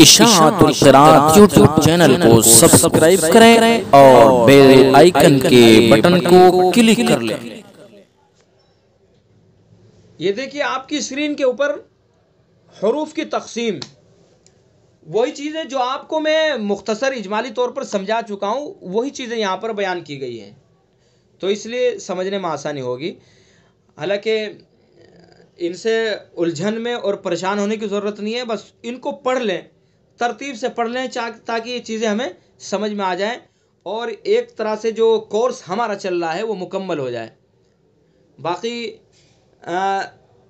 اشاعت القراءت YouTube channel کو subscribe کریں اور بیل آئیکن کے بٹن کو کلک کر لیں۔ یہ دیکھیے آپ کی اسکرین کے اوپر حروف کی تقسیم، وہی چیزیں جو آپ کو میں مختصر اجمالی طور پر سمجھا چکا ہوں، وہی چیزیں یہاں پر بیان کی گئی ہیں، تو اس لیے سمجھنے میں آسانی ہوگی۔ حالانکہ ان سے الجھن میں اور پریشان ہونے کی ضرورت نہیں ہے، بس ان کو پڑھ لیں، ترتیب سے پڑھ لیں تاکہ یہ چیزیں ہمیں سمجھ میں آ جائیں اور ایک طرح سے جو کورس ہمارا چل رہا ہے وہ مکمل ہو جائے۔ باقی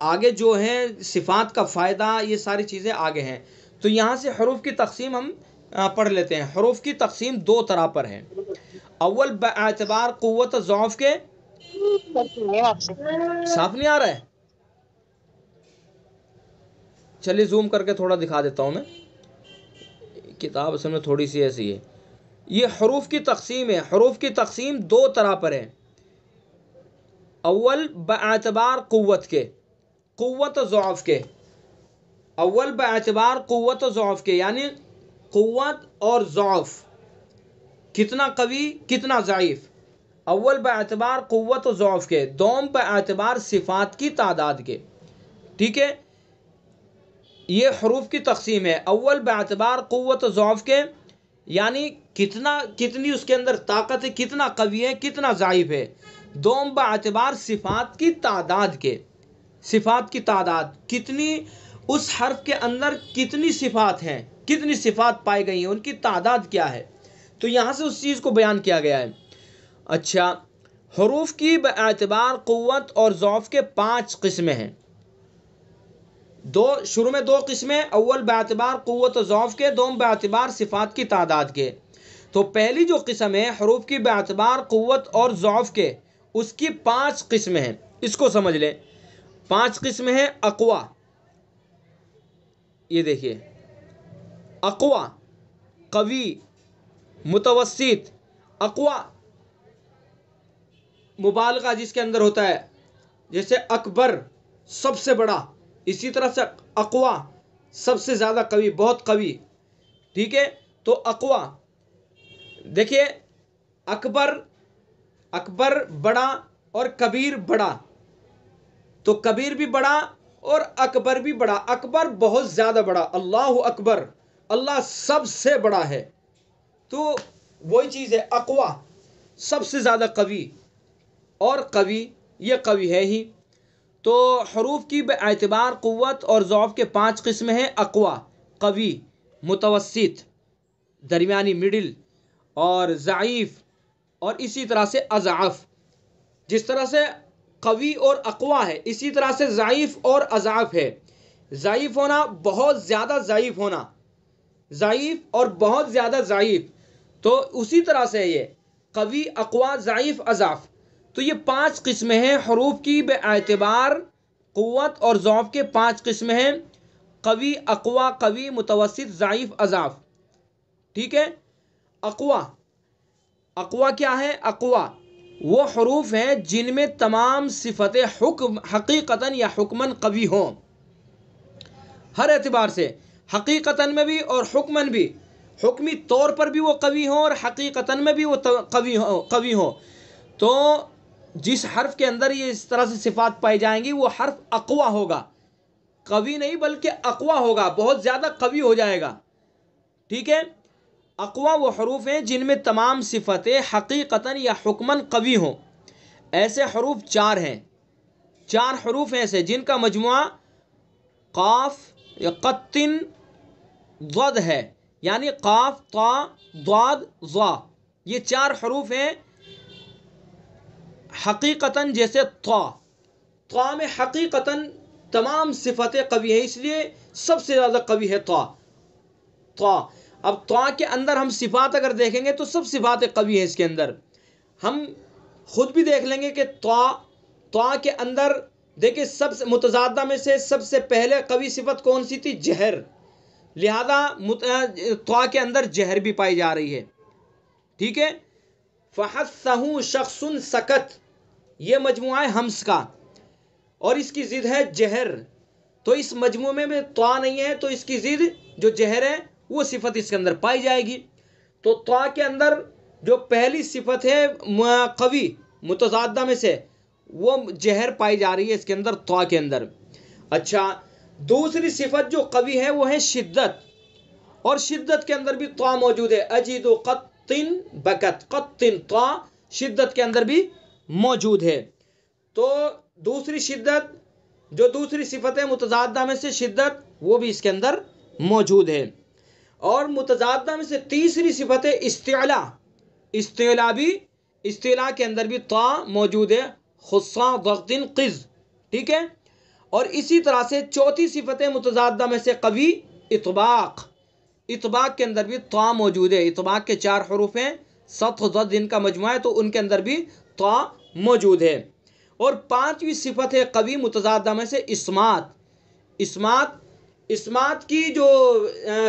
آگے جو ہیں صفات کا فائدہ، یہ ساری چیزیں آگے ہیں۔ تو یہاں سے حروف کی تقسیم ہم پڑھ لیتے ہیں۔ حروف کی تقسیم دو طرح پر ہے۔ اول باعتبار قوت ضعف کے، صاف نہیں آ رہا ہے؟ چلیے زوم کر کے تھوڑا دکھا دیتا ہوں میں، کتاب اصل میں تھوڑی سی ایسی ہے۔ یہ حروف کی تقسیم ہے۔ حروف کی تقسیم دو طرح پر ہے۔ اول باعتبار قوت کے، قوت و ضعف کے۔ اول باعتبار قوت و ضعف کے، یعنی قوت اور ضعف، کتنا قوی کتنا ضعیف۔ اول باعتبار قوت و ضعف کے، دوم باعتبار صفات کی تعداد کے۔ ٹھیک ہے، یہ حروف کی تقسیم ہے۔ اول باعتبار قوت و ضعف کے، یعنی کتنی اس کے اندر طاقت ہے، کتنا قوی ہے کتنا ضعیف ہے۔ دوم باعتبار صفات کی تعداد کے، صفات کی تعداد، کتنی اس حرف کے اندر کتنی صفات ہیں، کتنی صفات پائی گئی ہیں، ان کی تعداد کیا ہے۔ تو یہاں سے اس چیز کو بیان کیا گیا ہے۔ اچھا، حروف کی باعتبار قوت اور ضعف کے 5 قسمیں ہیں۔ شروع میں 2 قسمیں، اول باعتبار قوت و ضعف کے، دوم باعتبار صفات کی تعداد کے۔ تو پہلی جو قسم ہے حروف کی باعتبار قوت اور ضعف کے، اس کی 5 قسمیں ہیں۔ اس کو سمجھ لیں، 5 قسمیں ہیں۔ اقوا، یہ دیکھیے، اقوا قوی، متوسط۔ اقوا مبالغہ جس کے اندر ہوتا ہے، جیسے اکبر سب سے بڑا، اسی طرح سے اقوا سب سے زیادہ قوی، بہت قوی۔ ٹھیک ہے، تو اقوا دیکھیے، اکبر بڑا اور کبیر بڑا، تو کبیر بھی بڑا اور اکبر بھی بڑا۔ اکبر بہت زیادہ بڑا، اللہ اکبر، اللہ سب سے بڑا ہے۔ تو وہی چیز ہے، اقوا سب سے زیادہ قوی، اور قوی یہ قوی ہے ہی۔ تو حروف کی باعتبار قوت اور ضعف کے 5 قسمیں ہیں۔ اقوا قوی، متوسط درمیانی مڈل، اور ضعیف، اور اسی طرح سے اضعف۔ جس طرح سے قوی اور اقوا ہے، اسی طرح سے ضعیف اور اضعف ہے۔ ضعیف ہونا، بہت زیادہ ضعیف ہونا، ضعیف اور بہت زیادہ ضعیف، تو اسی طرح سے یہ قوی، اقوا، ضعیف، اضعف۔ تو یہ 5 قسمیں ہیں حروف کی باعتبار قوت اور ضعف کے 5 قسمیں ہیں، قوی، اقوا، قوی، متوسط، ضعیف، اضعف۔ ٹھیک ہے، اقوا کیا ہے؟ اقوا وہ حروف ہیں جن میں تمام صفتیں حقیقتاً یا حکماً قوی ہوں، ہر اعتبار سے، حقیقتاً میں بھی اور حکماً بھی، حکمی طور پر بھی وہ قوی ہوں اور حقیقتاً میں بھی وہ قوی ہوں۔ تو جس حرف کے اندر یہ اس طرح سے صفات پائی جائیں گی، وہ حرف اقوا ہوگا، قوی نہیں بلکہ اقوا ہوگا، بہت زیادہ قوی ہو جائے گا۔ ٹھیک ہے، اقوا وہ حروف ہیں جن میں تمام صفتیں حقیقتاً یا حکماً قوی ہوں۔ ایسے حروف 4 ہیں، 4 حروف ایسے جن کا مجموعہ قاف یا قطن ضد ہے، یعنی قاف، طا، ضاد، ظا، یہ 4 حروف ہیں حقیقتاً، جیسے طا میں حقیقتاً تمام صفتیں قوی ہیں، اس لیے سب سے زیادہ قوی ہے طا۔ اب طا کے اندر ہم صفات اگر دیکھیں گے تو سب صفات قوی ہیں اس کے اندر۔ ہم خود بھی دیکھ لیں گے کہ طا کے اندر دیکھیں، سب سے متضادہ میں سے سب سے پہلے قوی صفت کون سی تھی؟ جہر، لہذا طا کے اندر جہر بھی پائی جا رہی ہے۔ ٹھیک ہے، فحثہ شخص سکت، یہ مجموعہ ہے ہمس کا، اور اس کی ضد ہے جہر۔ تو اس مجموعے میں طا نہیں ہے، تو اس کی ضد جو جہر ہے وہ صفت اس کے اندر پائی جائے گی۔ تو طا کے اندر جو پہلی صفت ہے قوی متضادہ میں سے، وہ جہر پائی جا رہی ہے اس کے اندر طا کے اندر۔ اچھا، دوسری صفت جو قوی ہے وہ ہے شدت، اور شدت کے اندر بھی طا موجود ہے۔ اجید قط بکت، قط طا شدت کے اندر بھی موجود ہے۔ تو دوسری شدت جو دوسری صفت ہے متضادہ میں سے شدت، وہ بھی اس کے اندر موجود ہے۔ اور متضادہ میں سے تیسری صفت ہے استعلا، استعلا بھی، استعلا کے اندر بھی طا موجود ہے، خصا ضغط قز، ٹھیک ہے۔ اور اسی طرح سے چوتھی صفت ہے متضادہ میں سے قوی اطباق، اطباق کے اندر بھی طا موجود ہے۔ اطباق کے 4 حروف ہیں، سطح ضد ان کا مجموعہ ہے، تو ان کے اندر بھی طا موجود ہے۔ اور پانچویں صفت ہے قوی متضادہ میں سے اسمات، اسمات، اسمات کی جو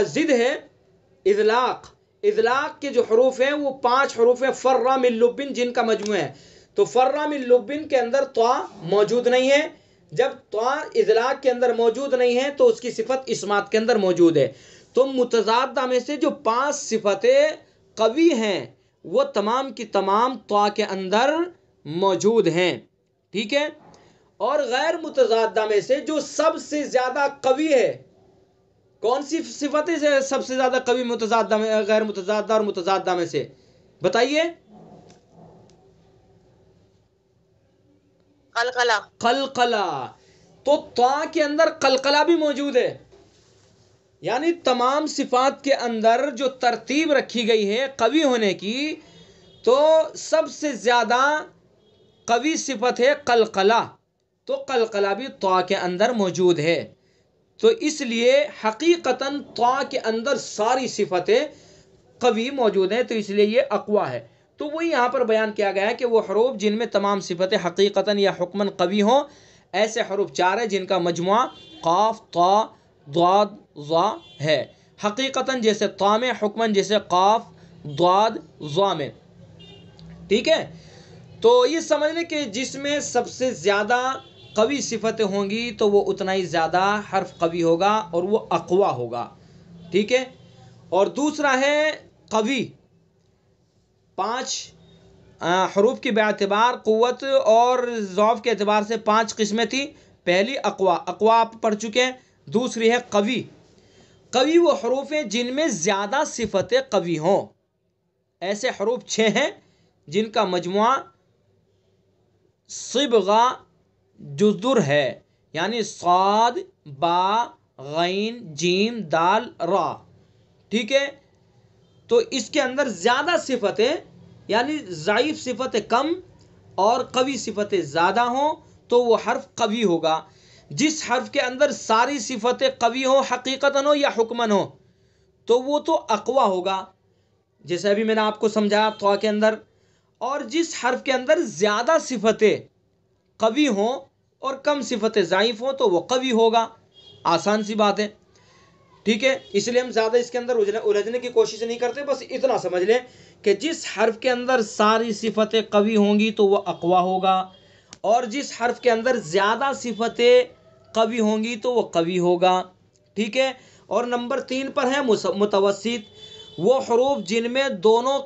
ضد ہے اذلاق، اذلاق کے جو حروف ہیں وہ 5 حروف ہیں، فرا من لبن جن کا مجموعہ ہے۔ تو فرا من لبن کے اندر طا موجود نہیں ہے، جب طا اذلاق کے اندر موجود نہیں ہے تو اس کی صفت اسمات کے اندر موجود ہے۔ تو متضادہ میں سے جو 5 صفتیں قوی ہیں وہ تمام کی تمام طا کے اندر موجود ہیں، ٹھیک ہے۔ اور غیر متضادہ میں سے جو سب سے زیادہ قوی ہے، کون سی صفتیں سب سے زیادہ قوی متضادہ میں، غیر متضادہ اور متضادہ میں سے بتائیے؟ قلقلہ، قلقلہ، تو طا کے اندر قلقلہ بھی موجود ہے۔ یعنی تمام صفات کے اندر جو ترتیب رکھی گئی ہے قوی ہونے کی، تو سب سے زیادہ قوی صفت ہے قلقلہ، تو قلقلہ بھی طا کے اندر موجود ہے۔ تو اس لیے حقیقتاً طا کے اندر ساری صفتیں قوی موجود ہیں، تو اس لیے یہ اقوا ہے۔ تو وہی یہاں پر بیان کیا گیا ہے کہ وہ حروف جن میں تمام صفتیں حقیقتاً یا حکماً قوی ہوں، ایسے حروف 4 ہیں جن کا مجموعہ قاف، طا، ضاد، ظا ہے۔ حقیقتاً جیسے طا میں، حکماً جیسے قاف، ضاد، ظا میں، ٹھیک ہے۔ تو یہ سمجھ لیں کہ جس میں سب سے زیادہ قوی صفتیں ہوں گی تو وہ اتنا ہی زیادہ حرف قوی ہوگا اور وہ اقوا ہوگا، ٹھیک ہے۔ اور دوسرا ہے قوی، 5 حروف کی باعتبار قوت اور ضعف کے اعتبار سے 5 قسمیں تھیں۔ پہلی اقوا، اقوا آپ پڑھ چکے ہیں۔ دوسری ہے قوی، قوی وہ حروف ہیں جن میں زیادہ صفتیں قوی ہوں، ایسے حروف 6 ہیں جن کا مجموعہ صبغہ جزر ہے، یعنی صاد، با، غین، جیم، دال، را، ٹھیک ہے۔ تو اس کے اندر زیادہ صفتیں، یعنی ضعیف صفتیں کم اور قوی صفتیں زیادہ ہوں تو وہ حرف قوی ہوگا۔ جس حرف کے اندر ساری صفتیں قوی ہوں حقیقتاً ہو یا حکماً ہو تو وہ تو اقوا ہوگا، جیسے ابھی میں نے آپ کو سمجھایا طا کے اندر۔ اور جس حرف کے اندر زیادہ صفتیں قوی ہوں اور کم صفتیں ضعیف ہوں تو وہ قوی ہوگا، آسان سی بات ہے، ٹھیک ہے۔ اس لیے ہم زیادہ اس کے اندر الجھنے کی کوشش نہیں کرتے، بس اتنا سمجھ لیں کہ جس حرف کے اندر ساری صفتیں قوی ہوں گی تو وہ اقوا ہوگا، اور جس حرف کے اندر زیادہ صفتیں قوی ہوں گی تو وہ قوی ہوگا، ٹھیک ہے۔ اور نمبر 3 پر ہے متوسط، وہ حروف جن میں دونوں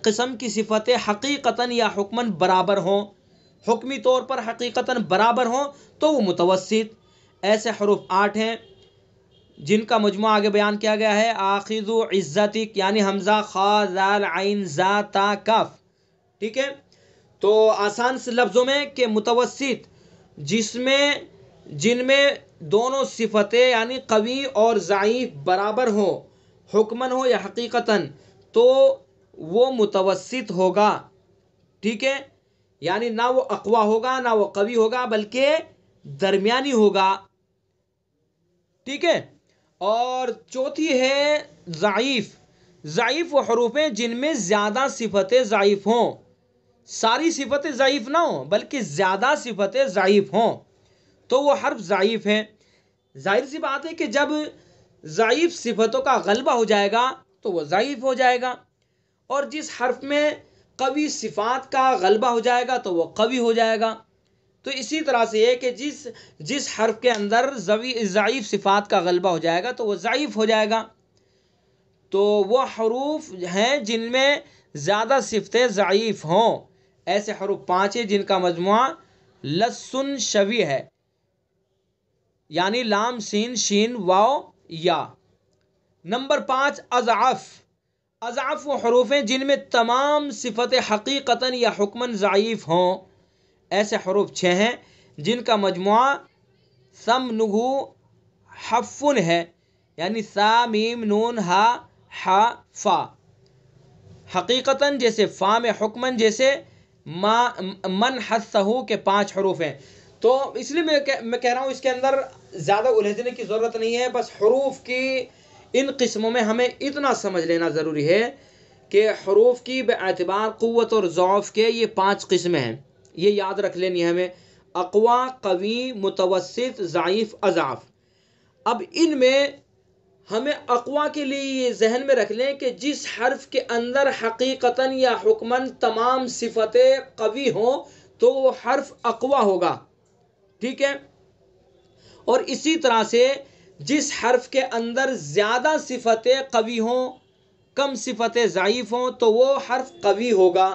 قسم کی صفتیں حقیقتاً یا حکماً برابر ہوں، حکمی طور پر حقیقتاً برابر ہوں تو وہ متوسط۔ ایسے حروف 8 ہیں جن کا مجموعہ آگے بیان کیا گیا ہے، آخذ عزتک، یعنی حمزہ، خا، ذال، عین، زا، تا، کاف، ٹھیک ہے۔ تو آسان سے لفظوں میں کہ متوسط جن میں دونوں صفتیں یعنی قوی اور ضعیف برابر ہو، حکماً ہو یا حقیقتاً، تو وہ متوسط ہوگا، ٹھیک ہے۔ یعنی نہ وہ اقوا ہوگا نہ وہ قوی ہوگا بلکہ درمیانی ہوگا، ٹھیک ہے۔ اور چوتھی ہے ضعیف، ضعیف وہ حروف ہیں جن میں زیادہ صفتیں ضعیف ہوں، ساری صفتیں ضعیف نہ ہوں بلکہ زیادہ صفتیں ضعیف ہوں تو وہ حرف ضعیف ہے۔ ظاہر سی بات ہے کہ جب ضعیف صفتوں کا غلبہ ہو جائے گا تو وہ ضعیف ہو جائے گا، اور جس حرف میں قوی صفات کا غلبہ ہو جائے گا تو وہ قوی ہو جائے گا۔ تو اسی طرح سے یہ کہ جس حرف کے اندر ضعیف صفات کا غلبہ ہو جائے گا تو وہ ضعیف ہو جائے گا۔ تو وہ حروف ہیں جن میں زیادہ صفتیں ضعیف ہوں. ایسے حروف 5 ہیں جن کا مجموعہ لسن شوی ہے، یعنی لام سین شین واو یا. نمبر 5 اضعف. اضعف وہ حروف ہیں جن میں تمام صفتیں حقیقتاً یا حکماً ضعیف ہوں. ایسے حروف 6 ہیں جن کا مجموعہ ثمنہ حفن ہے، یعنی سا میم نون ہا حا فا. حقیقتاً جیسے فا میں، حکماً جیسے من حسہ کے 5 حروف ہیں. تو اس لیے میں کہہ رہا ہوں اس کے اندر زیادہ الجھنے کی ضرورت نہیں ہے. بس حروف کی ان قسموں میں ہمیں اتنا سمجھ لینا ضروری ہے کہ حروف کی باعتبار قوت اور ضعف کے یہ 5 قسمیں ہیں. یہ یاد رکھ لینی ہے ہمیں: اقوا، قوی، متوسط، ضعیف، اضعف. اب ان میں ہمیں اقوا کے لیے یہ ذہن میں رکھ لیں کہ جس حرف کے اندر حقیقتاً یا حکماً تمام صفتیں قوی ہوں تو وہ حرف اقوا ہوگا. ٹھیک ہے. اور اسی طرح سے جس حرف کے اندر زیادہ صفتیں قوی ہوں، کم صفتیں ضعیف ہوں، تو وہ حرف قوی ہوگا.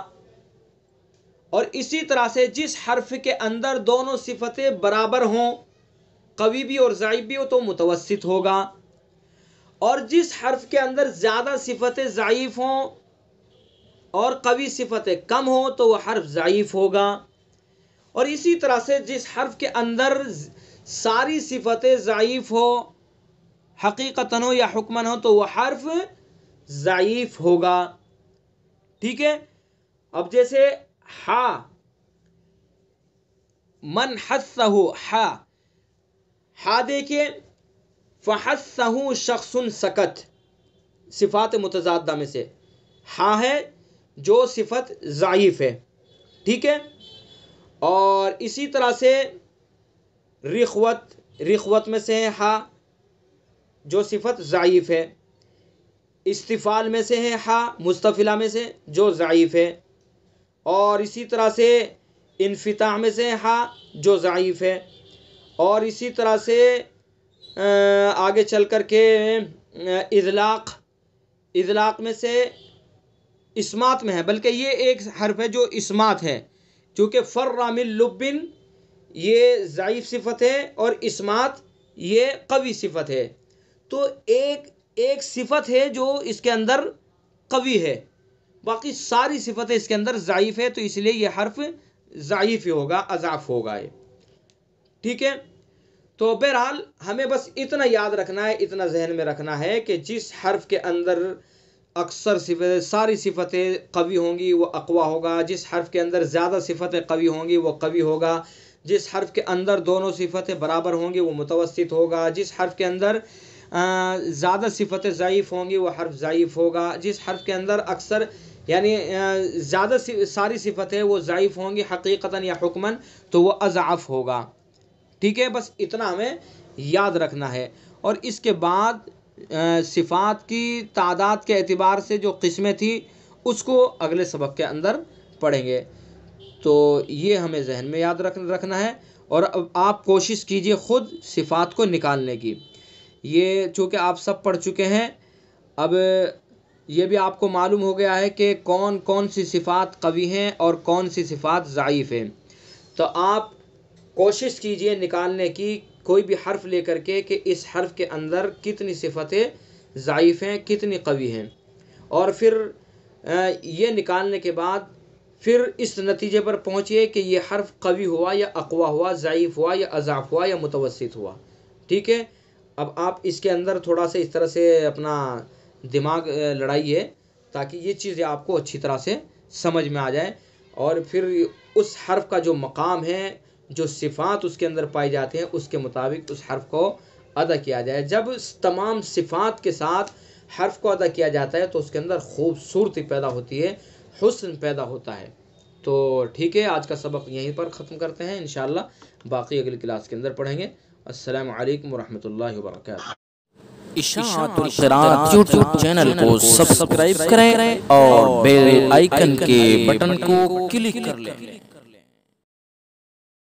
اور اسی طرح سے جس حرف کے اندر دونوں صفتیں برابر ہوں، قوی بھی اور ضعیف بھی ہو، تو متوسط ہوگا. اور جس حرف کے اندر زیادہ صفتیں ضعیف ہوں اور قوی صفتیں کم ہوں تو وہ حرف ضعیف ہوگا. اور اسی طرح سے جس حرف کے اندر ساری صفتیں ضعیف ہو، حقیقتاً ہو یا حکماً ہو، تو وہ حرف ضعیف ہوگا. ٹھیک ہے. اب جیسے ہا، من حسہ، ہا دیکھیے، فحسہ شخص سکت، صفات متضادہ میں سے ہا ہے جو صفت ضعیف ہے. ٹھیک ہے. اور اسی طرح سے رخوت میں سے ہے ہا جو صفت ضعیف ہے. استفال میں سے ہے ہا، مستفلہ میں سے، جو ضعیف ہے. اور اسی طرح سے انفتاح میں سے ہا جو ضعیف ہے. اور اسی طرح سے آگے چل کر کے اذلاق میں سے اسمات میں ہے، بلکہ یہ ایک حرف ہے جو اسمات ہے، چونکہ فر من لب یہ ضعیف صفت ہے اور اسمات یہ قوی صفت ہے. تو ایک صفت ہے جو اس کے اندر قوی ہے، باقی ساری صفتیں اس کے اندر ضعیف ہے، تو اس لیے یہ حرف ضعیف ہی ہوگا، اضعف ہوگا یہ. ٹھیک ہے. تو بہرحال ہمیں بس اتنا یاد رکھنا ہے، اتنا ذہن میں رکھنا ہے کہ جس حرف کے اندر اکثر صفتیں، ساری صفتیں قوی ہوں گی وہ اقوا ہوگا. جس حرف کے اندر زیادہ صفتیں قوی ہوں گی وہ قوی ہوگا. جس حرف کے اندر دونوں صفتیں برابر ہوں گی وہ متوسط ہوگا. جس حرف کے اندر زیادہ صفتیں ضعیف ہوں گی وہ حرف ضعیف ہوگا. جس حرف کے اندر اکثر یعنی زیادہ ساری صفتیں وہ ضعیف ہوں گی حقیقتاً یا حکماً تو وہ اضعف ہوگا. ٹھیک ہے. بس اتنا ہمیں یاد رکھنا ہے. اور اس کے بعد صفات کی تعداد کے اعتبار سے جو قسمیں تھیں اس کو اگلے سبق کے اندر پڑھیں گے. تو یہ ہمیں ذہن میں یاد رکھنا ہے. اور اب آپ کوشش کیجئے خود صفات کو نکالنے کی. یہ چونکہ آپ سب پڑھ چکے ہیں، اب یہ بھی آپ کو معلوم ہو گیا ہے کہ کون کون سی صفات قوی ہیں اور کون سی صفات ضعیف ہیں. تو آپ کوشش کیجئے نکالنے کی، کوئی بھی حرف لے کر کے، کہ اس حرف کے اندر کتنی صفتیں ضعیف ہیں، کتنی قوی ہیں. اور پھر یہ نکالنے کے بعد پھر اس نتیجے پر پہنچیے کہ یہ حرف قوی ہوا یا اقوا ہوا، ضعیف ہوا یا اضعف ہوا یا متوسط ہوا. ٹھیک ہے. اب آپ اس کے اندر تھوڑا سا اس طرح سے اپنا دماغ لڑائیے تاکہ یہ چیزیں آپ کو اچھی طرح سے سمجھ میں آ جائے. اور پھر اس حرف کا جو مقام ہے، جو صفات اس کے اندر پائی جاتی ہیں، اس کے مطابق اس حرف کو ادا کیا جائے. جب تمام صفات کے ساتھ حرف کو ادا کیا جاتا ہے تو اس کے اندر خوبصورتی پیدا ہوتی ہے، حسن پیدا ہوتا ہے. تو ٹھیک ہے، آج کا سبق یہیں پر ختم کرتے ہیں. انشاءاللہ باقی اگلی کلاس کے اندر پڑھیں گے. السلام علیکم ورحمۃ اللہ وبرکاتہ. اشاعت القراءات یوٹیوب چینل کو سبسکرائب کریں اور بیل آئیکن کے بٹن کو کلک کر لیں.